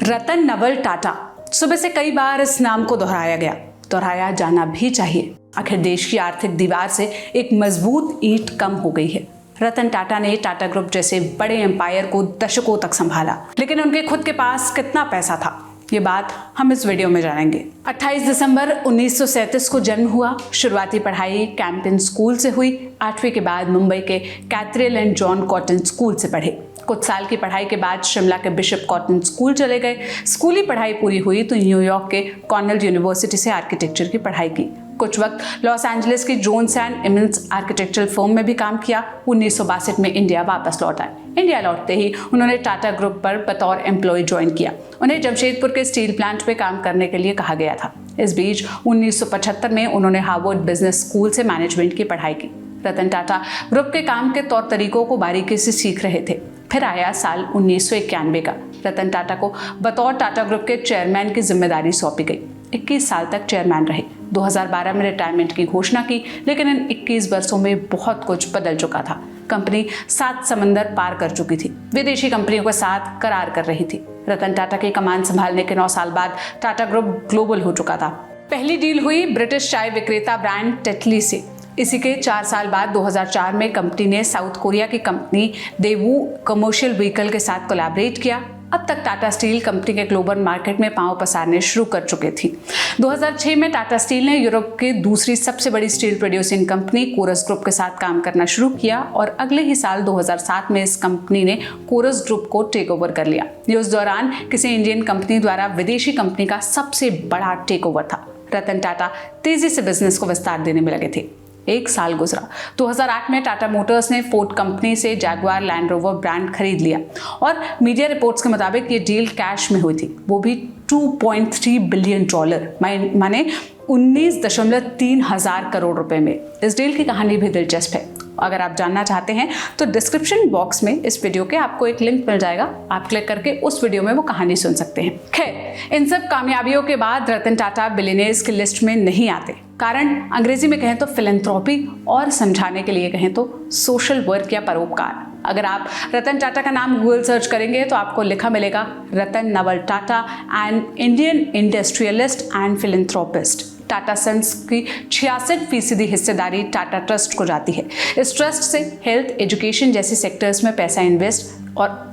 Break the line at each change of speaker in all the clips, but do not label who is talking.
रतन नवल टाटा। सुबह से कई बार इस नाम को दोहराया जाना भी चाहिए। आखिर देश की आर्थिक दीवार से एक मजबूत ईंट कम हो गई है। रतन टाटा ने टाटा ग्रुप जैसे बड़े एम्पायर को दशकों तक संभाला, लेकिन उनके खुद के पास कितना पैसा था, ये बात हम इस वीडियो में जानेंगे। 28 दिसंबर 1937 को जन्म हुआ। शुरुआती पढ़ाई कैंपिन स्कूल से हुई। 8वीं के बाद मुंबई के cathedral and John cotton school से पढ़े। कुछ साल की पढ़ाई के बाद शिमला के बिशप कॉटन स्कूल चले गए। स्कूली पढ़ाई पूरी हुई तो न्यूयॉर्क के कॉर्नेल यूनिवर्सिटी से आर्किटेक्चर की पढ़ाई की। कुछ वक्त लॉस एंजलिस की जोन्स एंड इमन्स आर्किटेक्चरल फर्म में भी काम किया। 1962 में इंडिया वापस लौट आए। इंडिया लौटते ही उन्होंने टाटा ग्रुप पर बतौर एम्प्लॉय ज्वाइन किया। उन्हें जमशेदपुर के स्टील प्लांट में काम करने के लिए कहा गया था। इस बीच 1975 में उन्होंने हार्वर्ड बिजनेस स्कूल से मैनेजमेंट की पढ़ाई की। रतन टाटा ग्रुप के काम के तौर तरीकों को बारीकी से सीख रहे थे। फिर आया साल 1991 का। रतन टाटा को बतौर टाटा ग्रुप के चेयरमैन की जिम्मेदारी सौंपी गई। 21 साल तक चेयरमैन रहे। 2012 में रिटायरमेंट की घोषणा की, लेकिन इन 21 वर्षों में बहुत कुछ बदल चुका था। कंपनी 7 समंदर पार कर चुकी थी। विदेशी कंपनियों के साथ करार कर रही थी। रतन टाटा की कमान संभालने के 9 साल बाद टाटा ग्रुप ग्लोबल हो चुका था। पहली डील हुई ब्रिटिश चाय विक्रेता ब्रांड टेटली से। इसी के 4 साल बाद 2004 में कंपनी ने साउथ कोरिया की कंपनी देवू कमर्शियल व्हीकल के साथ कोलैबोरेट किया। अब तक टाटा स्टील कंपनी के ग्लोबल मार्केट में पांव पसारने शुरू कर चुके थी। 2006 में टाटा स्टील ने यूरोप की दूसरी सबसे बड़ी steel producing company Corus group के साथ काम करना शुरू किया और अगले ही साल 2007 में इस कंपनी ने कोरस ग्रुप को टेक ओवर कर लिया। ये उस दौरान किसी इंडियन कंपनी द्वारा विदेशी कंपनी का सबसे बड़ा टेक ओवर था। रतन टाटा तेजी से बिजनेस को विस्तार देने में लगे थे। 1 साल गुजरा। 2008 में टाटा मोटर्स ने फोर्ड कंपनी से जैगुआर लैंड रोवर ब्रांड खरीद लिया और मीडिया रिपोर्ट्स के मुताबिक ये डील कैश में हुई थी, वो भी $2.3 बिलियन, माने 19.3 हजार करोड़ रुपए में। इस डील की कहानी भी दिलचस्प है। अगर आप जानना चाहते हैं तो डिस्क्रिप्शन बॉक्स में इस वीडियो के आपको एक लिंक मिल जाएगा। आप क्लिक करके उस वीडियो में वो कहानी सुन सकते हैं। खैर, इन सब कामयाबियों के बाद रतन टाटा बिलियनियर्स की लिस्ट में नहीं आते। कारण अंग्रेजी में कहें तो फिलैंथ्रोपी और समझाने के लिए कहें तो सोशल वर्क या परोपकार। अगर आप रतन टाटा का नाम गूगल सर्च करेंगे तो आपको लिखा मिलेगा Ratan Naval Tata, an Indian industrialist and philanthropist. Tata Sons की 66% हिस्सेदारी टाटा ट्रस्ट को जाती है। इस ट्रस्ट से हेल्थ, एजुकेशन जैसी सेक्टर्स में पैसा इन्वेस्ट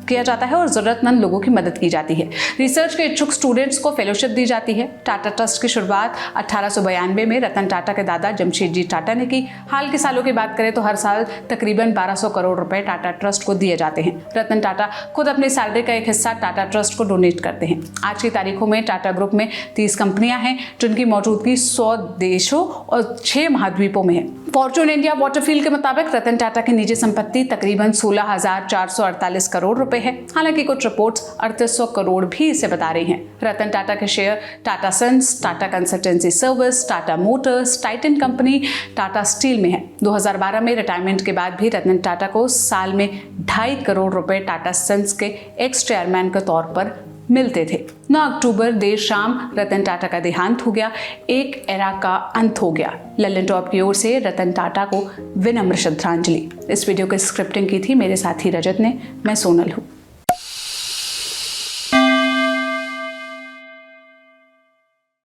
किया जाता है और ज़रूरतमंद लोगों की मदद की जाती है। रिसर्च के इच्छुक स्टूडेंट्स को फेलोशिप दी जाती है। टाटा ट्रस्ट की शुरुआत 1892 में रतन टाटा के दादा जमशेदजी टाटा ने की। हाल के सालों की बात करें तो हर साल तकरीबन 1200 करोड़ रुपए टाटा ट्रस्ट को दिए जाते हैं। रतन टाटा खुद अपनी सैलरी का एक हिस्सा टाटा ट्रस्ट को डोनेट करते हैं। आज की तारीखों में टाटा ग्रुप में 30 कंपनियां हैं, जिनकी मौजूदगी 100 देशों और 6 महाद्वीपों में है। फॉर्चून इंडिया वाटरफील्ड के मुताबिक रतन टाटा की निजी संपत्ति तकरीबन 16,448 करोड़ रुपए है। हालांकि कुछ रिपोर्ट्स 3800 करोड़ भी इसे बता रही हैं। रतन टाटा के share Tata Sons, Tata Consultancy Service, Tata Motors, Titan Company, Tata Steel में है। 2012 में रिटायरमेंट के बाद भी रतन टाटा को साल में 2.5 करोड़ रुपए टाटा सन्स के एक्स चेयरमैन के तौर पर मिलते थे। 9 अक्टूबर देर शाम रतन टाटा का देहांत हो गया। एक एरा का अंत हो गया। लल्लन टॉप की ओर से रतन टाटा को विनम्र श्रद्धांजलि। इस वीडियो की स्क्रिप्टिंग की थी मेरे साथी रजत ने। मैं सोनल हूँ।